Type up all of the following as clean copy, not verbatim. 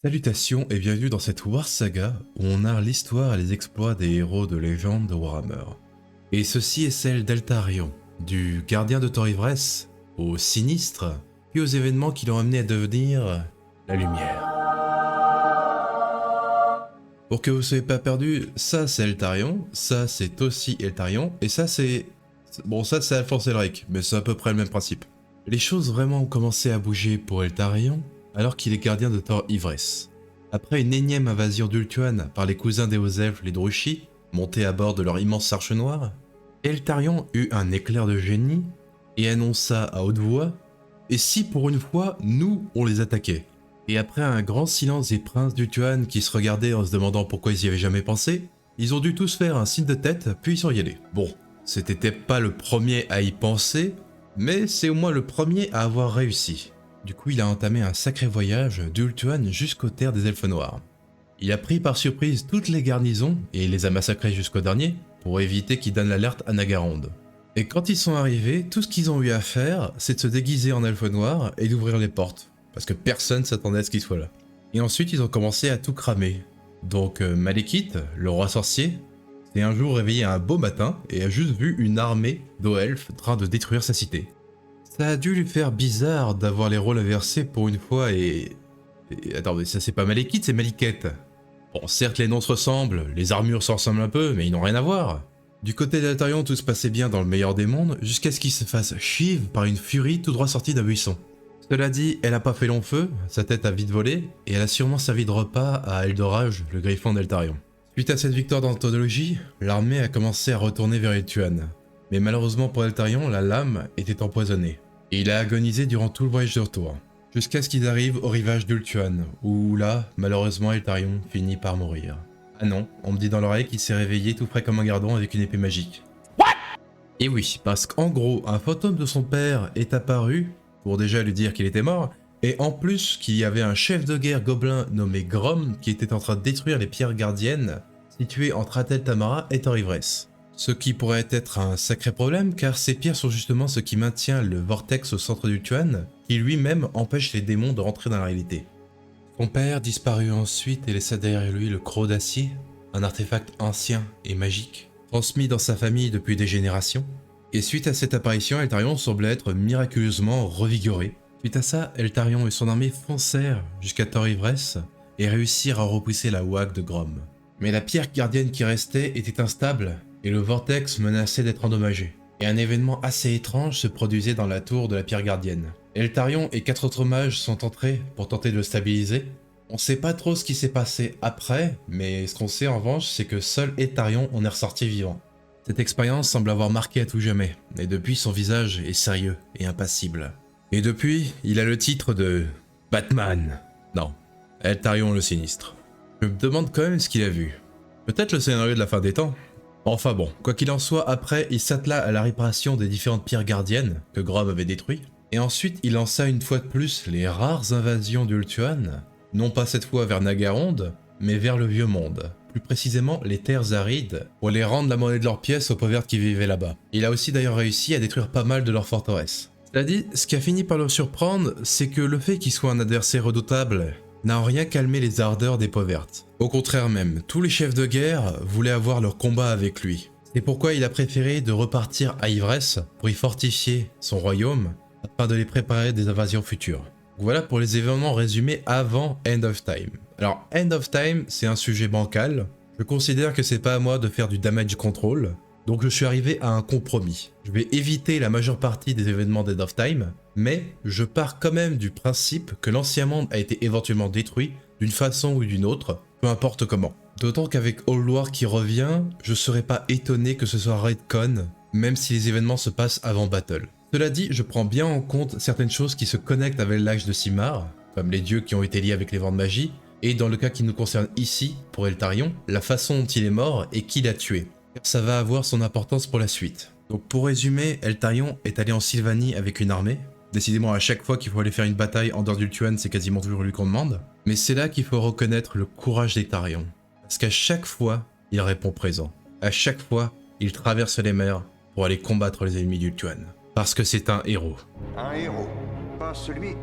Salutations et bienvenue dans cette War Saga où on narre l'histoire et les exploits des héros de légende de Warhammer. Et ceci est celle d'Eltarion, du gardien de Tor-Ivresse, au sinistre, puis aux événements qui l'ont amené à devenir la lumière. Pour que vous ne soyez pas perdu, ça c'est Eltarion, ça c'est aussi Eltarion, et ça c'est... Bon, ça c'est Alphonse Elric, mais c'est à peu près le même principe. Les choses vraiment ont commencé à bouger pour Eltarion alors qu'il est gardien de Tor-Ivresse. Après une énième invasion d'Ultuan par les cousins des hauts elfes, les Druchii, montés à bord de leur immense arche noire, Eltarion eut un éclair de génie et annonça à haute voix « Et si pour une fois, nous, on les attaquait ?» Et après un grand silence des princes d'Ultuan qui se regardaient en se demandant pourquoi ils y avaient jamais pensé, ils ont dû tous faire un signe de tête puis ils sont y allés. Bon, c'était pas le premier à y penser, mais c'est au moins le premier à avoir réussi. Du coup, il a entamé un sacré voyage d'Ultuan jusqu'aux terres des Elfes Noirs. Il a pris par surprise toutes les garnisons et les a massacrées jusqu'au dernier pour éviter qu'ils donnent l'alerte à Nagaronde. Et quand ils sont arrivés, tout ce qu'ils ont eu à faire, c'est de se déguiser en Elfes Noirs et d'ouvrir les portes, parce que personne s'attendait à ce qu'ils soient là. Et ensuite, ils ont commencé à tout cramer. Donc Malekith, le roi sorcier, s'est un jour réveillé un beau matin et a juste vu une armée d'Oelfes en train de détruire sa cité. Ça a dû lui faire bizarre d'avoir les rôles inversés pour une fois et... Attendez, ça c'est pas Malekith, c'est Maliketh. Bon, certes les noms se ressemblent, les armures se ressemblent un peu, mais ils n'ont rien à voir. Du côté d'Eltarion, tout se passait bien dans le meilleur des mondes, jusqu'à ce qu'il se fasse chive par une furie tout droit sortie d'un buisson. Cela dit, elle a pas fait long feu, sa tête a vite volé, et elle a sûrement servi de repas à Eldorage, le griffon d'Eltarion. Suite à cette victoire d'anthologie, l'armée a commencé à retourner vers Ultuan. Mais malheureusement pour Eltarion, la lame était empoisonnée. Et il a agonisé durant tout le voyage de retour. Jusqu'à ce qu'ils arrivent au rivage d'Ultuan, où là, malheureusement, Eltarion finit par mourir. Ah non, on me dit dans l'oreille qu'il s'est réveillé tout frais comme un gardon avec une épée magique. Et oui, parce qu'en gros, un fantôme de son père est apparu, pour déjà lui dire qu'il était mort, et en plus qu'il y avait un chef de guerre gobelin nommé Grom qui était en train de détruire les pierres gardiennes situées entre Atel Tamara et Tor-Ivresse. Ce qui pourrait être un sacré problème car ces pierres sont justement ce qui maintient le vortex au centre d'Ultuan, qui lui-même empêche les démons de rentrer dans la réalité. Son père disparut ensuite et laissa derrière lui le croc d'acier, un artefact ancien et magique, transmis dans sa famille depuis des générations. Et suite à cette apparition, Eltarion semblait être miraculeusement revigoré. Suite à ça, Eltarion et son armée foncèrent jusqu'à Tor-Ivresse et réussirent à repousser la Houarque de Grom. Mais la pierre gardienne qui restait était instable et le vortex menaçait d'être endommagé. Et un événement assez étrange se produisait dans la tour de la pierre gardienne. Eltarion et 4 autres mages sont entrés pour tenter de le stabiliser. On sait pas trop ce qui s'est passé après, mais ce qu'on sait en revanche, c'est que seul Eltarion en est ressorti vivant. Cette expérience semble avoir marqué à tout jamais, et depuis son visage est sérieux et impassible. Et depuis, il a le titre de Batman. Non, Eltarion le sinistre. Je me demande quand même ce qu'il a vu. Peut-être le scénario de la fin des temps. Enfin bon, quoi qu'il en soit, après, il s'attela à la réparation des différentes pierres gardiennes que Grom avait détruites, et ensuite il lança une fois de plus les rares invasions d'Ultuan, non pas cette fois vers Nagaronde, mais vers le Vieux Monde, plus précisément les terres arides, pour les rendre la monnaie de leurs pièces aux pauvres qui vivaient là-bas. Il a aussi d'ailleurs réussi à détruire pas mal de leurs forteresses. Cela dit, ce qui a fini par le surprendre, c'est que le fait qu'il soit un adversaire redoutable n'a en rien calmé les ardeurs des peaux vertes. Au contraire même, tous les chefs de guerre voulaient avoir leur combat avec lui. C'est pourquoi il a préféré de repartir à Ivresse pour y fortifier son royaume, afin de les préparer à des invasions futures. Voilà pour les événements résumés avant End of Time. Alors End of Time, c'est un sujet bancal. Je considère que c'est pas à moi de faire du damage control, donc je suis arrivé à un compromis. Je vais éviter la majeure partie des événements d'End of Time, mais je pars quand même du principe que l'ancien monde a été éventuellement détruit d'une façon ou d'une autre, peu importe comment. D'autant qu'avec Old War qui revient, je serais pas étonné que ce soit Redcon, même si les événements se passent avant Battle. Cela dit, je prends bien en compte certaines choses qui se connectent avec l'âge de Simar, comme les dieux qui ont été liés avec les vents de magie, et dans le cas qui nous concerne ici, pour Eltarion, la façon dont il est mort et qui l'a tué. Car ça va avoir son importance pour la suite. Donc pour résumer, Eltarion est allé en Sylvanie avec une armée. Décidément, à chaque fois qu'il faut aller faire une bataille en dehors d'Ultuan, c'est quasiment toujours lui qu'on demande. Mais c'est là qu'il faut reconnaître le courage d'Eltarion. Parce qu'à chaque fois, il répond présent. À chaque fois, il traverse les mers pour aller combattre les ennemis d'Ultuan. Parce que c'est un héros. Un héros, pas celui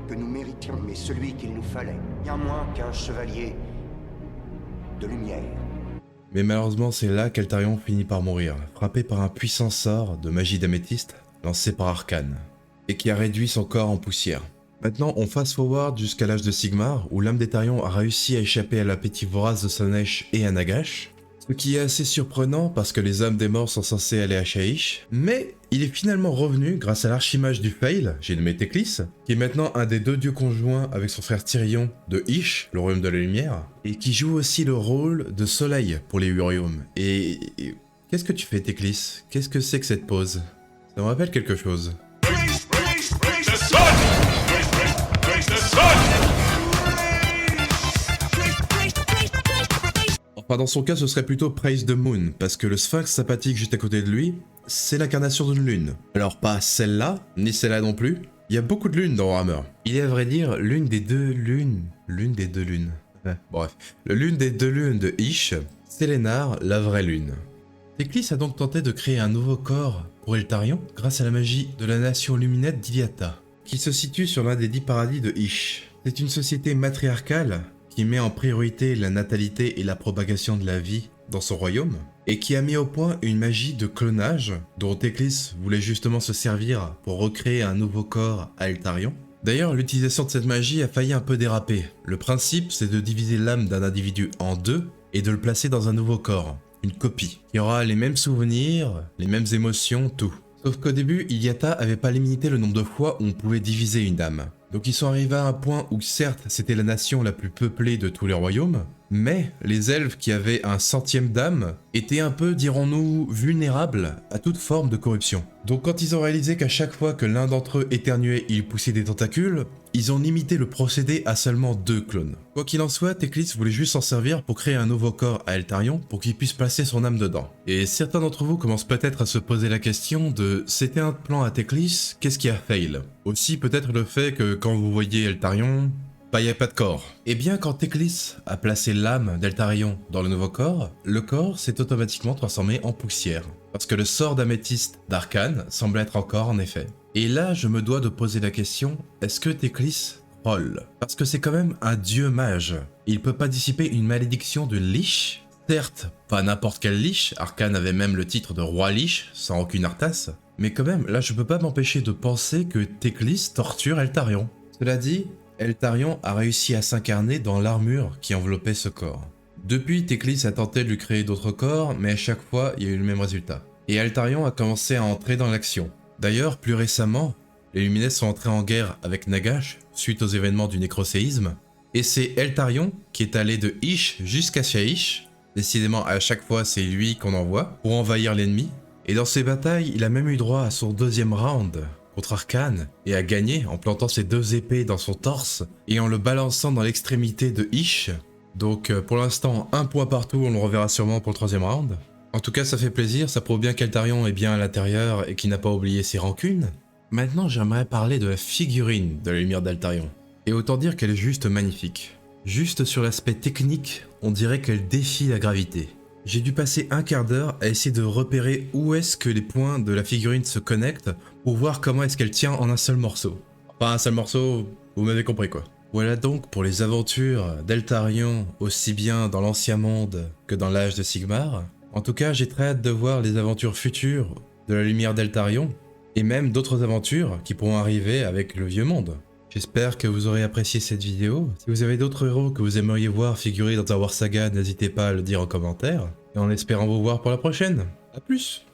que nous méritions, mais celui qu'il nous fallait. Bien moins qu'un chevalier de lumière. Mais malheureusement, c'est là qu'Eltarion finit par mourir, frappé par un puissant sort de magie d'améthyste lancé par Arcane, et qui a réduit son corps en poussière. Maintenant, on fast-forward jusqu'à l'âge de Sigmar, où l'âme d'Eltarion a réussi à échapper à l'appétit vorace de Slaanesh et à Nagash, ce qui est assez surprenant parce que les âmes des morts sont censées aller à Shaiish, mais il est finalement revenu grâce à l'archimage du Fail, j'ai nommé Teclis, qui est maintenant un des deux dieux conjoints avec son frère Tyrion de Ish, le royaume de la lumière, et qui joue aussi le rôle de soleil pour les 8 royaumes. Et qu'est-ce que tu fais Teclis? Qu'est-ce que c'est que cette pose? Ça me rappelle quelque chose. Enfin, dans son cas, ce serait plutôt Praise the Moon, parce que le sphinx sympathique juste à côté de lui, c'est l'incarnation d'une lune. Alors pas celle-là, ni celle-là non plus. Il y a beaucoup de lunes dans Warhammer. Il est à vrai dire l'une des deux lunes. L'une des deux lunes. Bref. L'une des deux lunes de Ish, c'est Lénar, la vraie lune. Teclis a donc tenté de créer un nouveau corps pour Eltarion grâce à la magie de la nation luminette d'Iliata, qui se situe sur l'un des 10 paradis de Ish. C'est une société matriarcale qui met en priorité la natalité et la propagation de la vie dans son royaume, et qui a mis au point une magie de clonage dont Teclis voulait justement se servir pour recréer un nouveau corps à Eltarion. D'ailleurs, l'utilisation de cette magie a failli un peu déraper. Le principe, c'est de diviser l'âme d'un individu en deux et de le placer dans un nouveau corps, une copie, qui aura les mêmes souvenirs, les mêmes émotions, tout. Sauf qu'au début, Iliata avait pas limité le nombre de fois où on pouvait diviser une âme. Donc ils sont arrivés à un point où certes c'était la nation la plus peuplée de tous les royaumes, mais les elfes qui avaient un centième d'âme étaient un peu, dirons-nous, vulnérables à toute forme de corruption. Donc quand ils ont réalisé qu'à chaque fois que l'un d'entre eux éternuait, il poussait des tentacules, ils ont limité le procédé à seulement 2 clones. Quoi qu'il en soit, Teclis voulait juste s'en servir pour créer un nouveau corps à Eltarion pour qu'il puisse placer son âme dedans. Et certains d'entre vous commencent peut-être à se poser la question de c'était un plan à Teclis, qu'est-ce qui a fail? Aussi peut-être le fait que quand vous voyez Eltarion, bah y a pas de corps. Et bien quand Teclis a placé l'âme d'Eltarion dans le nouveau corps, le corps s'est automatiquement transformé en poussière. Parce que le sort d'améthyste d'Arcane semble être encore en effet. Et là je me dois de poser la question, est-ce que Teclis troll? Parce que c'est quand même un dieu mage. Il peut pas dissiper une malédiction de Lich. Certes, pas n'importe quel Lich, Arcane avait même le titre de roi Lich, sans aucune artasse. Mais quand même, là je peux pas m'empêcher de penser que Teclis torture Eltarion. Cela dit, Eltarion a réussi à s'incarner dans l'armure qui enveloppait ce corps. Depuis, Teclis a tenté de lui créer d'autres corps, mais à chaque fois, il y a eu le même résultat. Et Eltarion a commencé à entrer dans l'action. D'ailleurs, plus récemment, les Luminés sont entrés en guerre avec Nagash, suite aux événements du nécroséisme, et c'est Eltarion qui est allé de Ish jusqu'à Shaiish. Décidément, à chaque fois, c'est lui qu'on envoie pour envahir l'ennemi. Et dans ces batailles, il a même eu droit à son 2e round contre Arcane, et a gagné en plantant ses 2 épées dans son torse et en le balançant dans l'extrémité de Ish. Donc pour l'instant, 1 point partout, on le reverra sûrement pour le 3e round. En tout cas, ça fait plaisir, ça prouve bien qu'Eltarion est bien à l'intérieur et qu'il n'a pas oublié ses rancunes. Maintenant, j'aimerais parler de la figurine de la lumière d'Eltarion. Et autant dire qu'elle est juste magnifique. Juste sur l'aspect technique, on dirait qu'elle défie la gravité. J'ai dû passer un quart d'heure à essayer de repérer où est-ce que les points de la figurine se connectent pour voir comment est-ce qu'elle tient en un seul morceau. Enfin, un seul morceau, vous m'avez compris quoi. Voilà donc pour les aventures d'Eltarion, aussi bien dans l'Ancien Monde que dans l'âge de Sigmar. En tout cas, j'ai très hâte de voir les aventures futures de la lumière d'Eltarion, et même d'autres aventures qui pourront arriver avec le Vieux Monde. J'espère que vous aurez apprécié cette vidéo. Si vous avez d'autres héros que vous aimeriez voir figurer dans un War Saga, n'hésitez pas à le dire en commentaire. Et en espérant vous voir pour la prochaine. A plus!